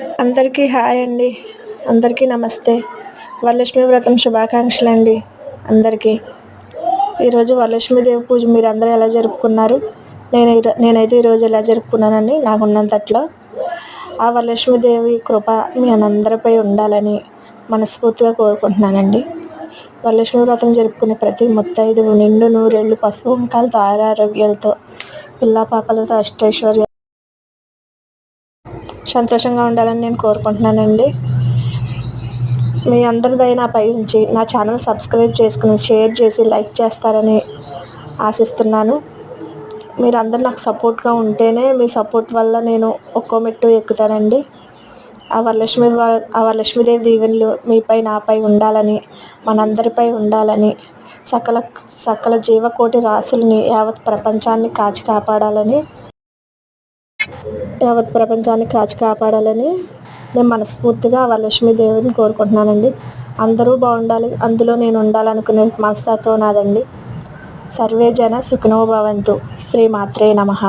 అందరికీ హాయ్ అండి. అందరికీ నమస్తే. వరలక్ష్మి వ్రతం శుభాకాంక్షలు అండి అందరికీ. ఈరోజు వరలక్ష్మీదేవి పూజ మీరు అందరూ ఎలా జరుపుకున్నారు? నేనైతే ఈరోజు ఎలా జరుపుకున్నానని నాకున్నంతట్లో. ఆ వరలక్ష్మీదేవి కృప మీ అందరిపై ఉండాలని మనస్ఫూర్తిగా కోరుకుంటున్నానండి. వరలక్ష్మి వ్రతం జరుపుకునే ప్రతి ముత్తైదువు నిండు నూరేళ్ళు పసుపు కుంకాలతో ఆయురారోగ్యాలతో పిల్లా పాపలతో అష్టైశ్వర్య సంతోషంగా ఉండాలని నేను కోరుకుంటున్నానండి. మీ అందరి దయ నాపై ఉంచి నా ఛానల్ సబ్స్క్రైబ్ చేసుకుని షేర్ చేసి లైక్ చేస్తారని ఆశిస్తున్నాను. మీరు అందరు నాకు సపోర్ట్గా ఉంటేనే మీ సపోర్ట్ వల్ల నేను ఒక్కో మెట్టు ఎక్కుతానండి. ఆ వరలక్ష్మీదేవి దీవెనలు మీపై నాపై ఉండాలని, మనందరిపై ఉండాలని, సకల జీవకోటి రాశుల్ని యావత్ ప్రపంచాన్ని కాచి కాపాడాలని నేను మనస్ఫూర్తిగా వరలక్ష్మీదేవిని కోరుకుంటున్నానండి. అందరూ బాగుండాలి, అందులో నేను ఉండాలనుకునే మనస్తత్వం నాదండి. సర్వే జన సుఖినో భవంతు. శ్రీ మాత్రే నమః.